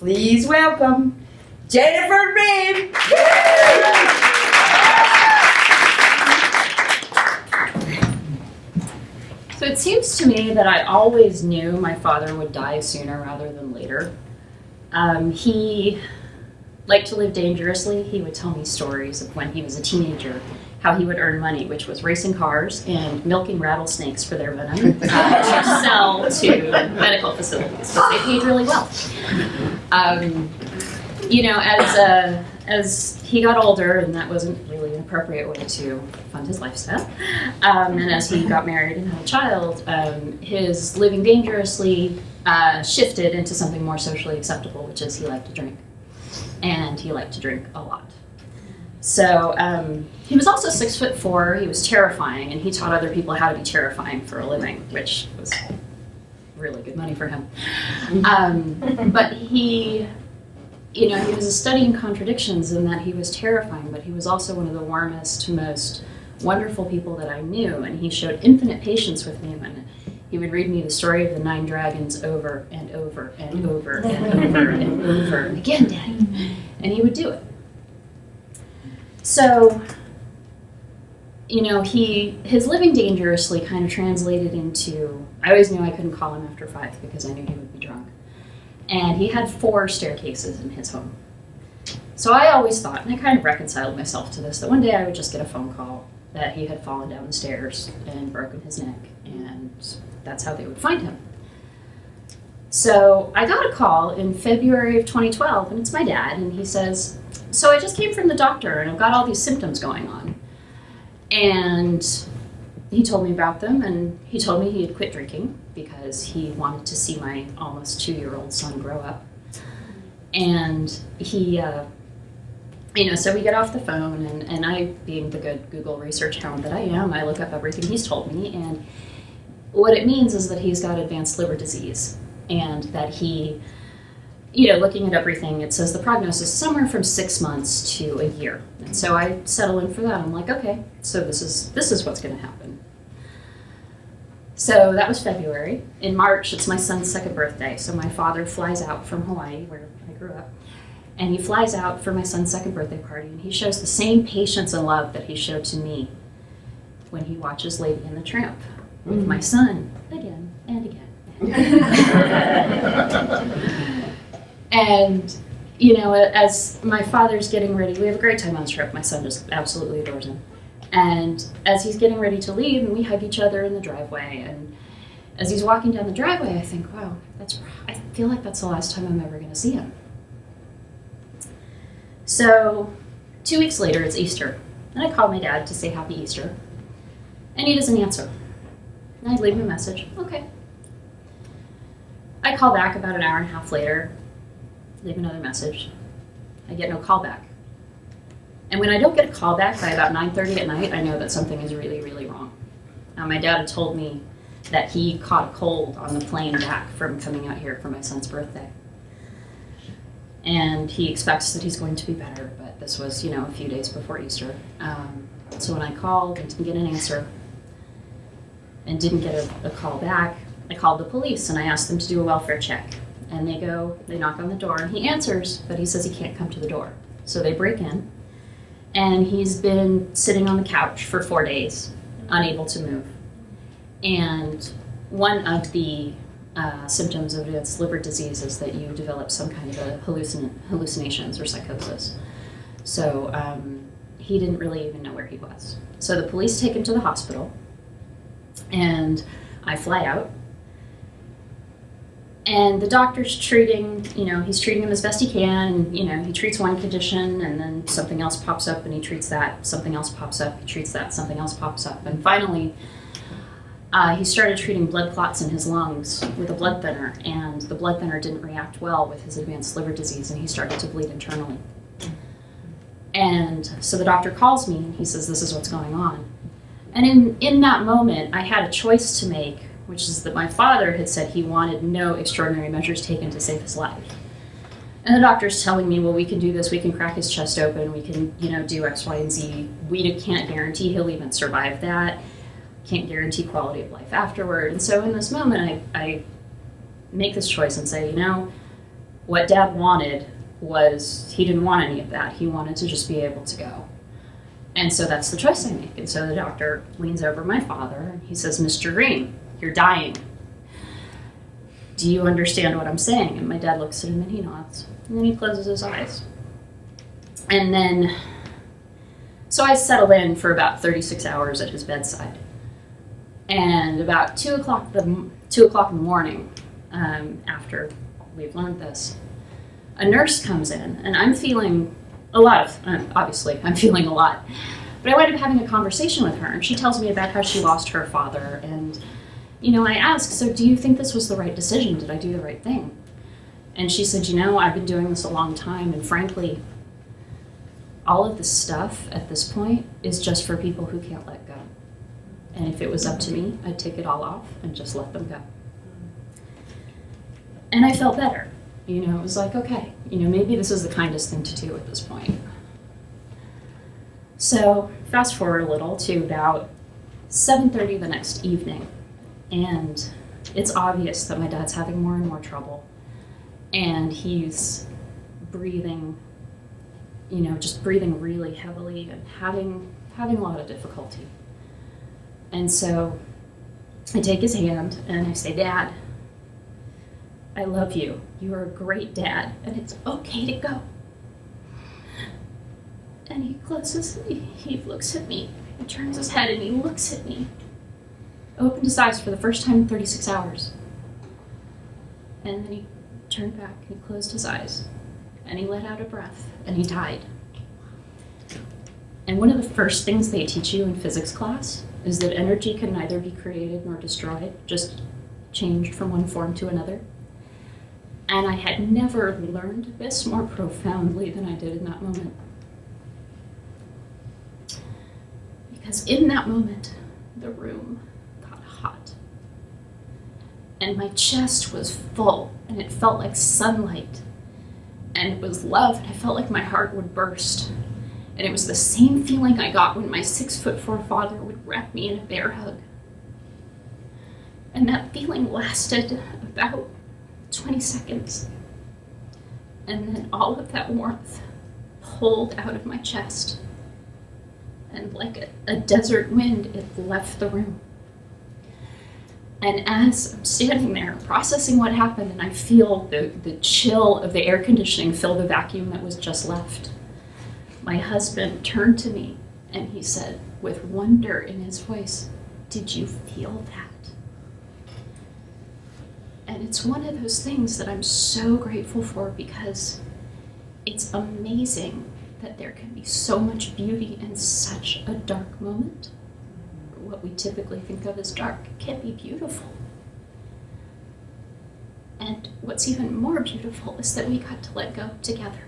Please welcome Jennifer Raim. So it seems to me that I always knew my father would die sooner rather than later. He liked to live dangerously. He would tell me stories of when he was a teenager, how he would earn money, which was racing cars and milking rattlesnakes for their venom to sell to medical facilities, but they paid really well. As he got older, and that wasn't really an appropriate way to fund his lifestyle, and as he got married and had a child, his living dangerously shifted into something more socially acceptable, which is he liked to drink. And he liked to drink a lot. So he was also 6'4". He was terrifying, and he taught other people how to be terrifying for a living, which was really good money for him. But he was a study in contradictions in that he was terrifying, but he was also one of the warmest, most wonderful people that I knew, and he showed infinite patience with me when he would read me the story of the 9 dragons over and over and over and over and over and again, Daddy. And he would do it. So, his living dangerously kind of translated into, I always knew I couldn't call him after 5 because I knew he would be drunk. And he had 4 staircases in his home. So I always thought, and I kind of reconciled myself to this, that one day I would just get a phone call that he had fallen down the stairs and broken his neck, and that's how they would find him. So I got a call in February of 2012, and it's my dad, and he says, so I just came from the doctor, and I've got all these symptoms going on. And he told me about them, and he told me he had quit drinking because he wanted to see my almost 2-year-old son grow up. And he, so we get off the phone, and I, being the good Google research hound that I am, I look up everything he's told me, and what it means is that he's got advanced liver disease, and that he, looking at everything, it says the prognosis is somewhere from 6 months to a year. And so I settle in for that. I'm like, okay, so this is what's going to happen. So that was February. In March, it's my son's 2nd birthday. So my father flies out from Hawaii, where I grew up, and he flies out for my son's 2nd birthday party, and he shows the same patience and love that he showed to me when he watches Lady and the Tramp with my son again and again. And, as my father's getting ready, we have a great time on this trip. My son just absolutely adores him. And as he's getting ready to leave, and we hug each other in the driveway, and as he's walking down the driveway, I think, wow, I feel like that's the last time I'm ever going to see him. So 2 weeks later, it's Easter, and I call my dad to say Happy Easter, and he doesn't answer. And I leave him a message, okay. I call back about an hour and a half later, leave another message. I get no call back. And when I don't get a call back by about 9:30 at night, I know that something is really, really wrong. Now, my dad had told me that he caught a cold on the plane back from coming out here for my son's birthday. And he expects that he's going to be better, but this was, a few days before Easter. So when I called and didn't get an answer and didn't get a call back, I called the police and I asked them to do a welfare check. And they knock on the door, and he answers, but he says he can't come to the door. So they break in, and he's been sitting on the couch for 4 days, unable to move. And one of the symptoms of advanced liver disease is that you develop some kind of a hallucinations or psychosis. So he didn't really even know where he was. So the police take him to the hospital, and I fly out. And the doctor's treating, he's treating him as best he can. And, he treats one condition, and then something else pops up, and he treats that. Something else pops up, he treats that. Something else pops up. And finally, he started treating blood clots in his lungs with a blood thinner, and the blood thinner didn't react well with his advanced liver disease, and he started to bleed internally. And so the doctor calls me, and he says, this is what's going on. And in that moment, I had a choice to make, which is that my father had said he wanted no extraordinary measures taken to save his life. And the doctor's telling me, well, we can do this, we can crack his chest open, we can, do X, Y, and Z. We can't guarantee he'll even survive that, can't guarantee quality of life afterward. And so in this moment, I make this choice and say, What Dad wanted was, he didn't want any of that. He wanted to just be able to go. And so that's the choice I make. And so the doctor leans over my father and he says, Mr. Raim, you're dying. Do you understand what I'm saying? And my dad looks at him and he nods. And then he closes his eyes. And then, so I settled in for about 36 hours at his bedside. And about 2 o'clock in the morning, after we've learned this, a nurse comes in, and I'm feeling a lot of, obviously, I'm feeling a lot. But I wind up having a conversation with her, and she tells me about how she lost her father. And, I ask, so do you think this was the right decision? Did I do the right thing? And she said, I've been doing this a long time, and frankly, all of this stuff at this point is just for people who can't let go. And if it was up to me, I'd take it all off and just let them go. And I felt better. It was like, okay, maybe this is the kindest thing to do at this point. So fast forward a little to about 7:30 the next evening. And it's obvious that my dad's having more and more trouble. And he's breathing, just breathing really heavily and having a lot of difficulty. And so I take his hand and I say, Dad, I love you. You are a great dad, and it's okay to go. And he looks at me, he turns his head and he looks at me, opened his eyes for the first time in 36 hours. And then he turned back and he closed his eyes, and he let out a breath, and he died. And one of the first things they teach you in physics class is that energy can neither be created nor destroyed, just changed from one form to another. And I had never learned this more profoundly than I did in that moment. Because in that moment, the room got hot. And my chest was full, and it felt like sunlight. And it was love, and I felt like my heart would burst. And it was the same feeling I got when my 6'4" father would wrap me in a bear hug. And that feeling lasted about 20 seconds. And then all of that warmth pulled out of my chest. And like a desert wind, it left the room. And as I'm standing there processing what happened, and I feel the chill of the air conditioning fill the vacuum that was just left, my husband turned to me and he said, with wonder in his voice, "Did you feel that?" And it's one of those things that I'm so grateful for, because it's amazing that there can be so much beauty in such a dark moment. What we typically think of as dark can be beautiful. And what's even more beautiful is that we got to let go together.